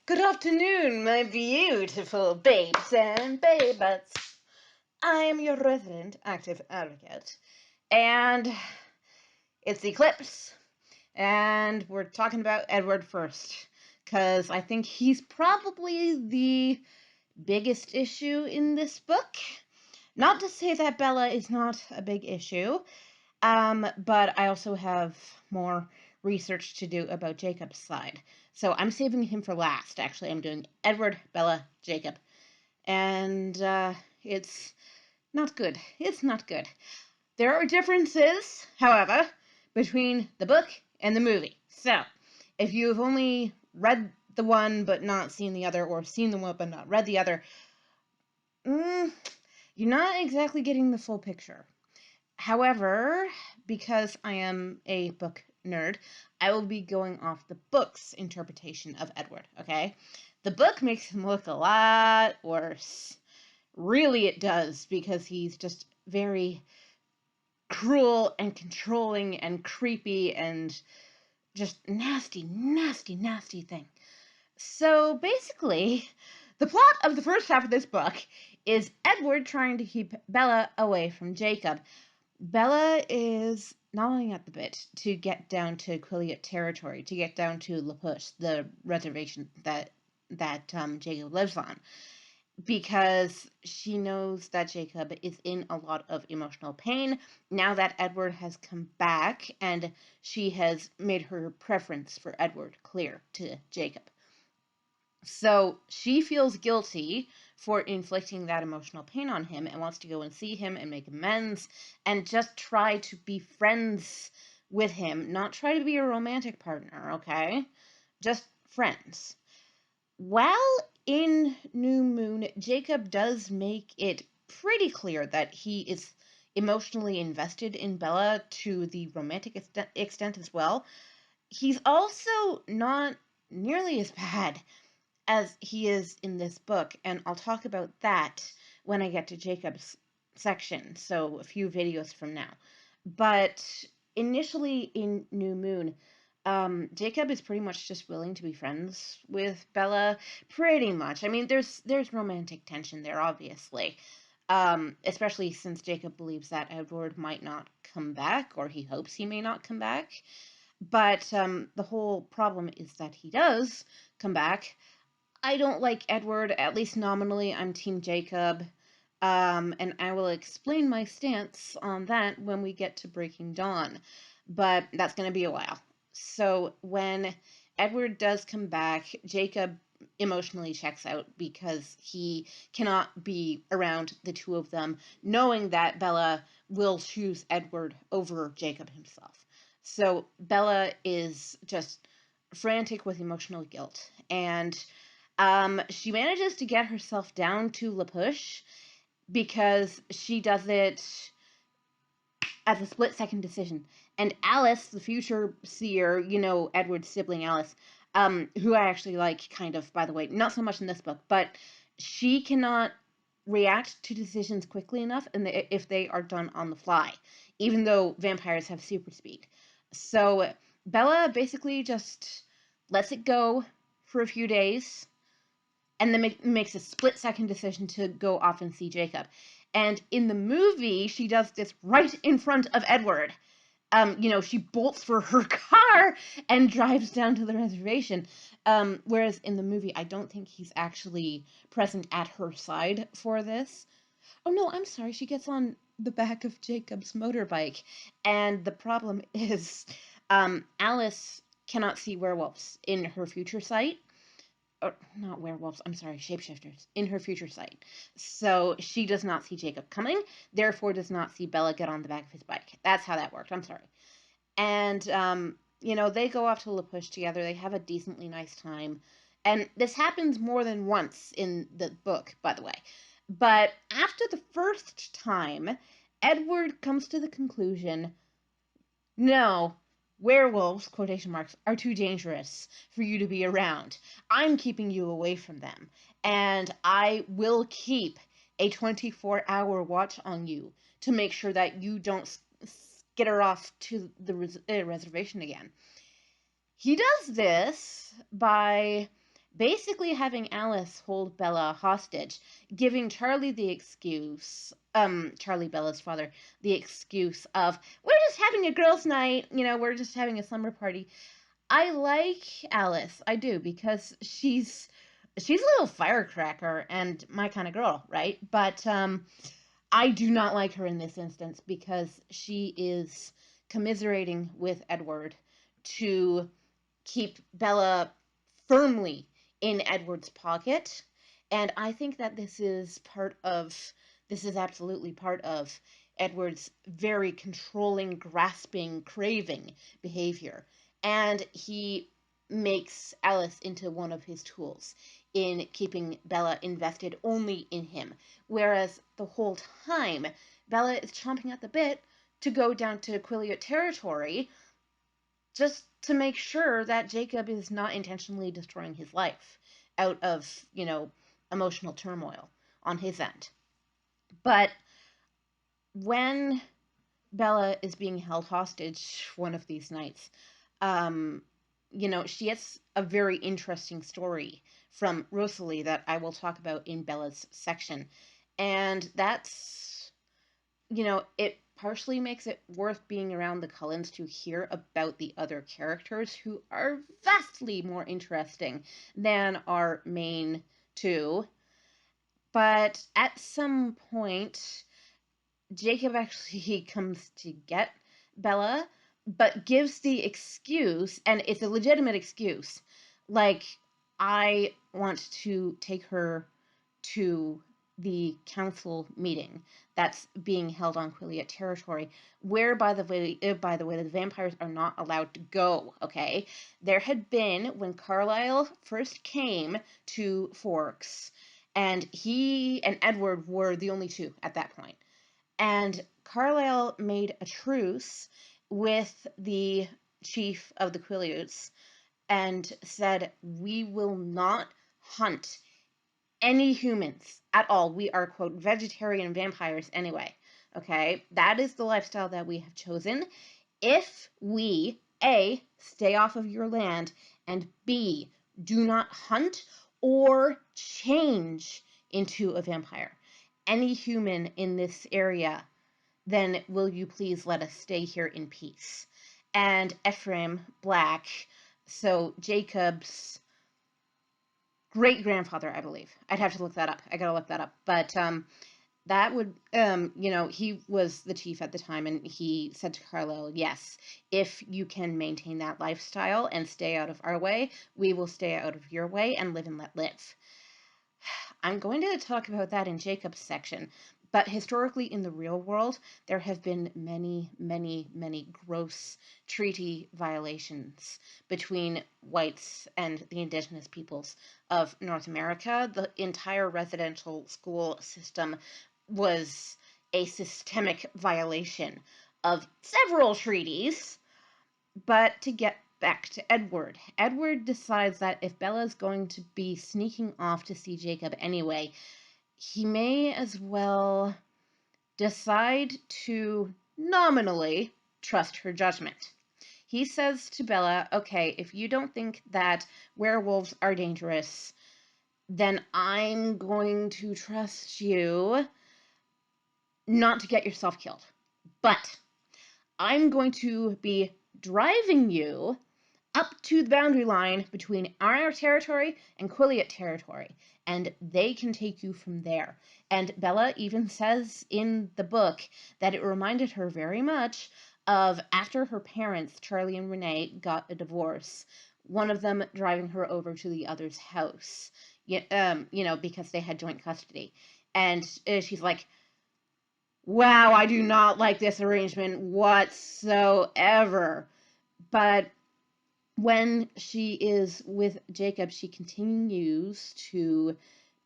Good afternoon, my beautiful babes and babes. I am your resident active advocate, and it's Eclipse, and we're talking about Edward first, because I think he's probably the biggest issue in this book. Not to say that Bella is not a big issue, but I also have more research to do about Jacob's side. So I'm saving him for last. Actually, I'm doing Edward, Bella, Jacob. And it's not good. It's not good. There are differences, however, between the book and the movie. So, if you've only read the one but not seen the other, or seen the one but not read the other, you're not exactly getting the full picture. However, because I am a book nerd, I will be going off the book's interpretation of Edward, okay? The book makes him look a lot worse. Really, it does, because he's just very cruel and controlling and creepy and just nasty, nasty, nasty thing. So basically, the plot of the first half of this book is Edward trying to keep Bella away from Jacob. Bella is gnawing at the bit to get down to Quileute territory, to get down to La Push, the reservation that Jacob lives on, because she knows that Jacob is in a lot of emotional pain now that Edward has come back, and she has made her preference for Edward clear to Jacob. So she feels guilty for inflicting that emotional pain on him and wants to go and see him and make amends and just try to be friends with him, not try to be a romantic partner, okay? Just friends. While in New Moon, Jacob does make it pretty clear that he is emotionally invested in Bella to the romantic extent as well. He's also not nearly as bad as he is in this book, and I'll talk about that when I get to Jacob's section, so a few videos from now. But initially in New Moon, Jacob is pretty much just willing to be friends with Bella, pretty much. I mean, there's romantic tension there, obviously, especially since Jacob believes that Edward might not come back, or he hopes he may not come back. But the whole problem is that he does come back. I don't like Edward, at least nominally. I'm Team Jacob. And I will explain my stance on that when we get to Breaking Dawn. But that's going to be a while. So when Edward does come back, Jacob emotionally checks out because he cannot be around the two of them, knowing that Bella will choose Edward over Jacob himself. So Bella is just frantic with emotional guilt. And she manages to get herself down to La Push because she does it as a split-second decision. And Alice, the future seer, Edward's sibling Alice, who I actually like, kind of, by the way, not so much in this book, but she cannot react to decisions quickly enough if they are done on the fly, even though vampires have super speed. So Bella basically just lets it go for a few days, and then makes a split-second decision to go off and see Jacob. And in the movie, she does this right in front of Edward. She bolts for her car and drives down to the reservation. Whereas in the movie, I don't think he's actually present at her side for this. Oh no, I'm sorry. She gets on the back of Jacob's motorbike. And the problem is, Alice cannot see werewolves in her future sight. Or not werewolves, I'm sorry, shapeshifters, in her future sight. So she does not see Jacob coming, therefore does not see Bella get on the back of his bike. That's how that worked, I'm sorry. And, they go off to La Push together, they have a decently nice time. And this happens more than once in the book, by the way. But after the first time, Edward comes to the conclusion, no, werewolves, quotation marks, are too dangerous for you to be around. I'm keeping you away from them, and I will keep a 24-hour watch on you to make sure that you don't skitter off to the reservation again. He does this by basically having Alice hold Bella hostage, giving Charlie, Bella's father, the excuse of, we're just having a girls' night, we're just having a slumber party. I like Alice, I do, because she's a little firecracker and my kind of girl, right? But I do not like her in this instance because she is commiserating with Edward to keep Bella firmly in Edward's pocket. And I think that this is absolutely part of Edward's very controlling, grasping, craving behavior. And he makes Alice into one of his tools in keeping Bella invested only in him. Whereas the whole time, Bella is chomping at the bit to go down to Quileute territory just to make sure that Jacob is not intentionally destroying his life out of, emotional turmoil on his end. But when Bella is being held hostage one of these nights, um, she gets a very interesting story from Rosalie that I will talk about in Bella's section. And it partially makes it worth being around the Cullens to hear about the other characters who are vastly more interesting than our main two. But at some point, Jacob actually comes to get Bella, but gives the excuse, and it's a legitimate excuse, like, I want to take her to the council meeting that's being held on Quileute territory, where, by the way, the vampires are not allowed to go. Okay, there had been when Carlisle first came to Forks, and he and Edward were the only two at that point. And Carlisle made a truce with the chief of the Quileutes and said, we will not hunt any humans at all. We are, quote, vegetarian vampires anyway. Okay, that is the lifestyle that we have chosen. If we, A, stay off of your land, and B, do not hunt or change into a vampire, any human in this area, then will you please let us stay here in peace? And Ephraim Black, so Jacob's great grandfather, I believe. I'd have to look that up. I gotta look that up. But that would, he was the chief at the time, and he said to Carlisle, yes, if you can maintain that lifestyle and stay out of our way, we will stay out of your way and live and let live. I'm going to talk about that in Jacob's section, but historically in the real world, there have been many, many, many gross treaty violations between whites and the indigenous peoples of North America. The entire residential school system was a systemic violation of several treaties. But to get back to Edward, Edward decides that if Bella's going to be sneaking off to see Jacob anyway, he may as well decide to nominally trust her judgment. He says to Bella, okay, if you don't think that werewolves are dangerous, then I'm going to trust you not to get yourself killed. But I'm going to be driving you up to the boundary line between our territory and Quileute territory, and they can take you from there. And Bella even says in the book that it reminded her very much of after her parents, Charlie and Renee, got a divorce, one of them driving her over to the other's house, because they had joint custody. And she's like, wow, I do not like this arrangement whatsoever. But when she is with Jacob, she continues to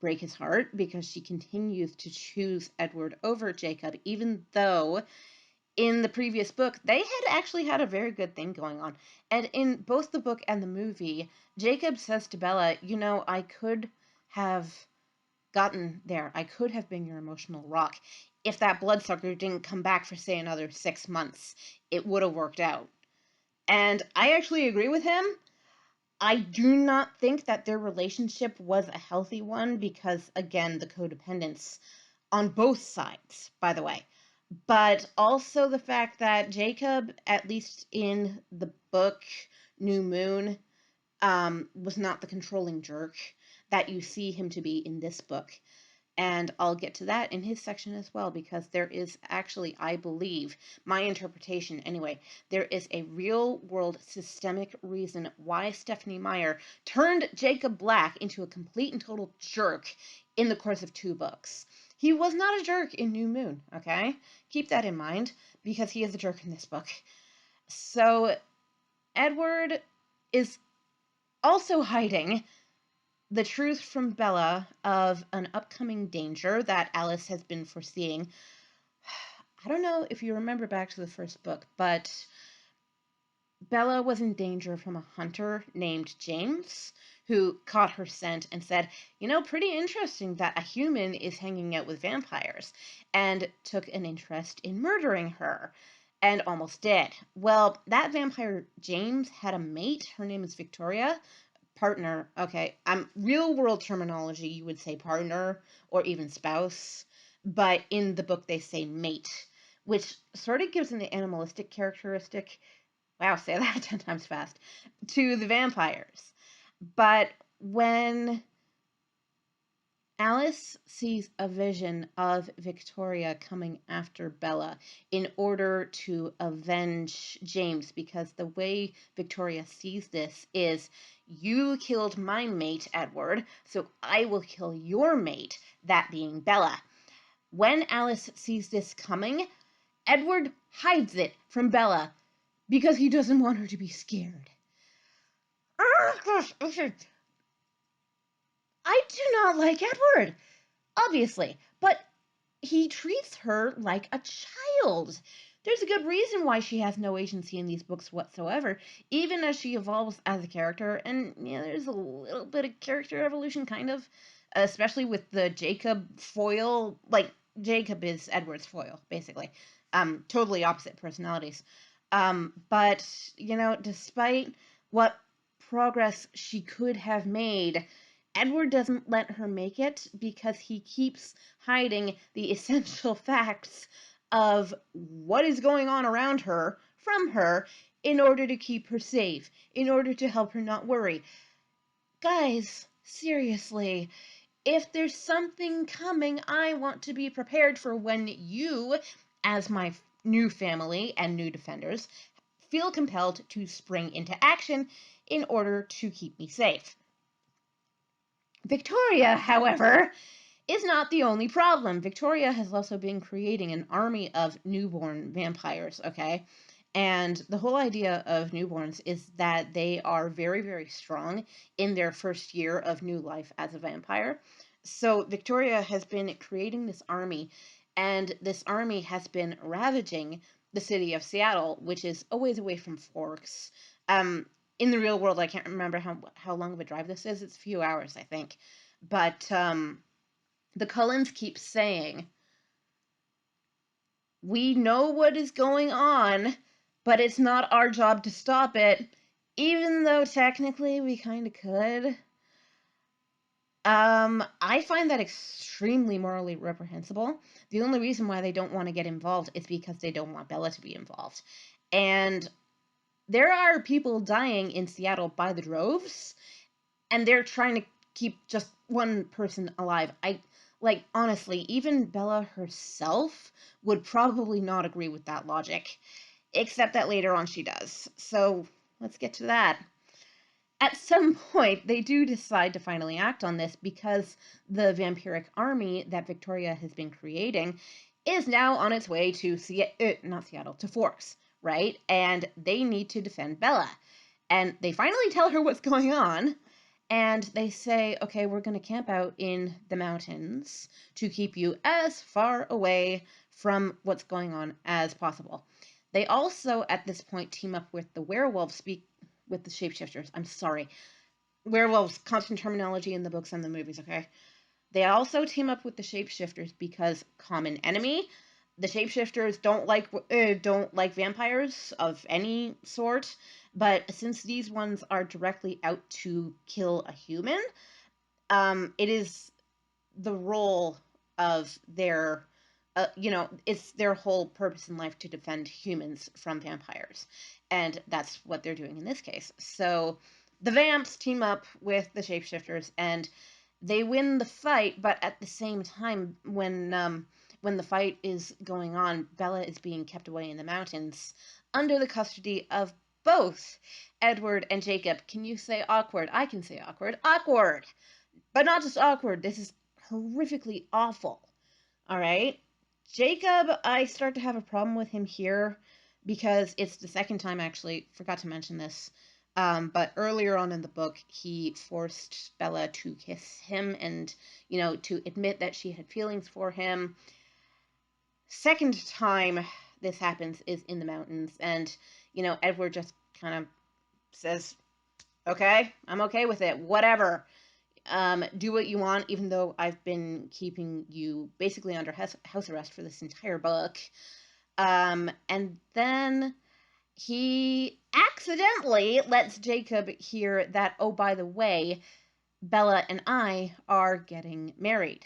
break his heart because she continues to choose Edward over Jacob, even though in the previous book they had actually had a very good thing going on. And in both the book and the movie, Jacob says to Bella, I could have gotten there. I could have been your emotional rock. If that bloodsucker didn't come back for, say, another 6 months, it would have worked out. And I actually agree with him. I do not think that their relationship was a healthy one because, again, the codependence on both sides, by the way. But also the fact that Jacob, at least in the book New Moon, was not the controlling jerk that you see him to be in this book. And I'll get to that in his section as well, because there is actually, I believe, my interpretation anyway, there is a real world systemic reason why Stephenie Meyer turned Jacob Black into a complete and total jerk in the course of 2 books. He was not a jerk in New Moon, okay? Keep that in mind, because he is a jerk in this book. So, Edward is also hiding the truth from Bella of an upcoming danger that Alice has been foreseeing. I don't know if you remember back to the first book, but Bella was in danger from a hunter named James, who caught her scent and said, pretty interesting that a human is hanging out with vampires, and took an interest in murdering her, and almost did. Well, that vampire James had a mate. Her name is Victoria. Partner, okay. Real world terminology, you would say partner or even spouse, but in the book they say mate, which sort of gives an animalistic characteristic. Wow, say that 10 times fast. To the vampires. But when Alice sees a vision of Victoria coming after Bella in order to avenge James, because the way Victoria sees this is, you killed my mate, Edward, so I will kill your mate, that being Bella. When Alice sees this coming, Edward hides it from Bella because he doesn't want her to be scared. Oh, gosh, okay. I do not like Edward, obviously, but he treats her like a child. There's a good reason why she has no agency in these books whatsoever, even as she evolves as a character. And there's a little bit of character evolution, kind of, especially with the Jacob foil. Like, Jacob is Edward's foil, basically. Totally opposite personalities. But, despite what progress she could have made, Edward doesn't let her make it because he keeps hiding the essential facts of what is going on around her from her in order to keep her safe, in order to help her not worry. Guys, seriously, if there's something coming, I want to be prepared for when you, as my new family and new defenders, feel compelled to spring into action in order to keep me safe. Victoria, however, is not the only problem. Victoria has also been creating an army of newborn vampires, okay? And the whole idea of newborns is that they are very, very strong in their first year of new life as a vampire. So Victoria has been creating this army, and this army has been ravaging the city of Seattle, which is a ways away from Forks. In the real world, I can't remember how long of a drive this is. It's a few hours, I think. But the Cullens keep saying, we know what is going on, but it's not our job to stop it, even though technically we kind of could. I find that extremely morally reprehensible. The only reason why they don't want to get involved is because they don't want Bella to be involved. And there are people dying in Seattle by the droves, and they're trying to keep just one person alive. Honestly, even Bella herself would probably not agree with that logic, except that later on she does. So let's get to that. At some point, they do decide to finally act on this because the vampiric army that Victoria has been creating is now on its way to to Forks, right? And they need to defend Bella. And they finally tell her what's going on, and they say, okay, we're going to camp out in the mountains to keep you as far away from what's going on as possible. They also, at this point, team up with the werewolves, with the shapeshifters. I'm sorry. Werewolves, constant terminology in the books and the movies, okay? They also team up with the shapeshifters because common enemy. The shapeshifters don't like vampires of any sort, but since these ones are directly out to kill a human, it is the role of their it's their whole purpose in life to defend humans from vampires, and that's what they're doing in this case. So the vamps team up with the shapeshifters, and they win the fight. But at the same time, when the fight is going on, Bella is being kept away in the mountains under the custody of both Edward and Jacob. Can you say awkward? I can say awkward. Awkward! But not just awkward. This is horrifically awful. All right? Jacob, I start to have a problem with him here because it's the second time, actually, forgot to mention this. But earlier on in the book, he forced Bella to kiss him and, to admit that she had feelings for him. Second time this happens is in the mountains, and, Edward just kind of says, okay, I'm okay with it, whatever. Do what you want, even though I've been keeping you basically under house arrest for this entire book. And then he accidentally lets Jacob hear that, oh, by the way, Bella and I are getting married.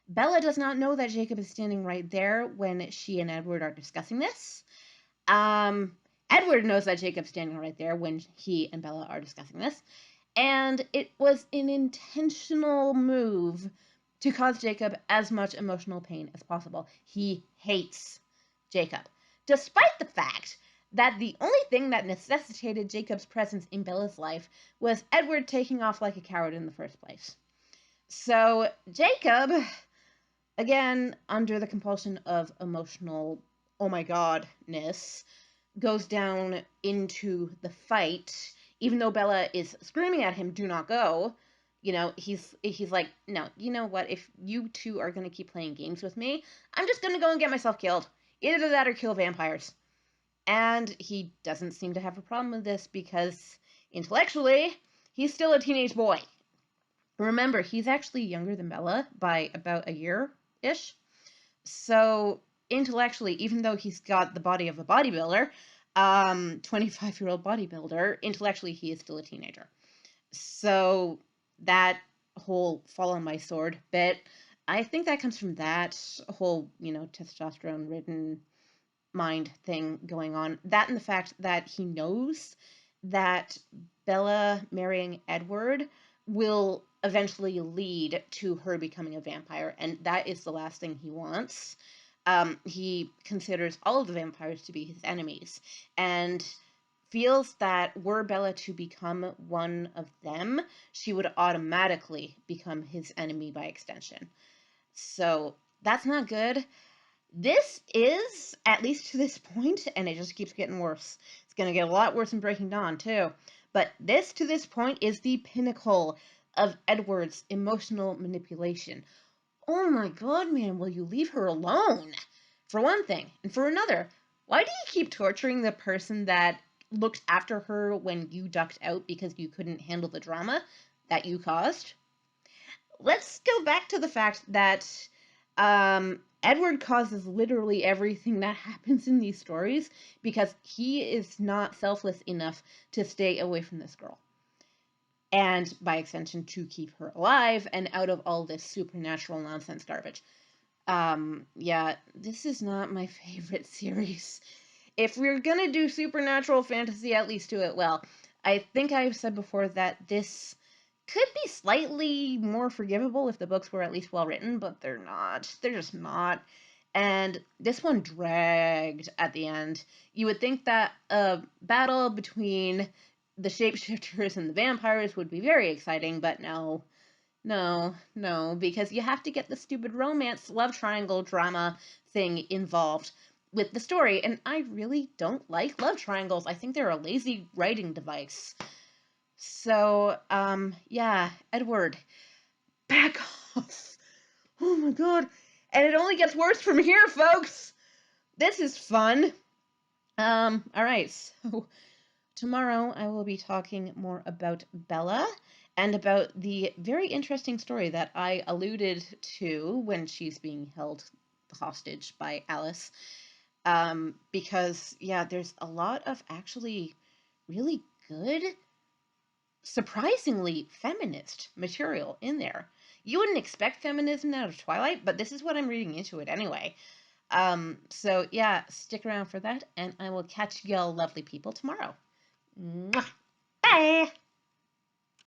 Bella does not know that Jacob is standing right there when she and Edward are discussing this. Edward knows that Jacob's standing right there when he and Bella are discussing this. And it was an intentional move to cause Jacob as much emotional pain as possible. He hates Jacob, despite the fact that the only thing that necessitated Jacob's presence in Bella's life was Edward taking off like a coward in the first place. So Jacob, again, under the compulsion of emotional oh my godness, goes down into the fight, even though Bella is screaming at him, do not go. He's like, no, you know what? If you two are going to keep playing games with me, I'm just going to go and get myself killed. Either that or kill vampires. And he doesn't seem to have a problem with this because intellectually, he's still a teenage boy. Remember, he's actually younger than Bella by about a year-ish. So intellectually, even though he's got the body of a bodybuilder, 25-year-old bodybuilder, intellectually he is still a teenager. So that whole fall on my sword bit, I think that comes from that whole, testosterone-ridden mind thing going on. That and the fact that he knows that Bella marrying Edward will eventually lead to her becoming a vampire, and that is the last thing he wants. He considers all of the vampires to be his enemies, and feels that were Bella to become one of them, she would automatically become his enemy by extension. So that's not good. This is, at least to this point, and it just keeps getting worse. It's going to get a lot worse in Breaking Dawn, too. But this, to this point, is the pinnacle of Edward's emotional manipulation. Oh my god, man, will you leave her alone? For one thing. And for another, why do you keep torturing the person that looked after her when you ducked out because you couldn't handle the drama that you caused? Let's go back to the fact that Edward causes literally everything that happens in these stories because he is not selfless enough to stay away from this girl. And by extension, to keep her alive and out of all this supernatural nonsense garbage. Yeah, this is not my favorite series. If we're gonna do supernatural fantasy, at least do it well. I think I've said before that this could be slightly more forgivable if the books were at least well written, but they're not. They're just not. And this one dragged at the end. You would think that a battle between the shapeshifters and the vampires would be very exciting, but no, because you have to get the stupid romance, love triangle drama thing involved with the story, and I really don't like love triangles. I think they're a lazy writing device. So, yeah, Edward, back off. Oh my god. And it only gets worse from here, folks. This is fun. Alright, so tomorrow I will be talking more about Bella and about the very interesting story that I alluded to when she's being held Hostage by Alice. Because, yeah, there's a lot of actually really good, surprisingly feminist material in there. You wouldn't expect feminism out of Twilight, but this is what I'm reading into it anyway. So yeah, stick around for that, and I will catch y'all lovely people tomorrow. Mwah! Bye!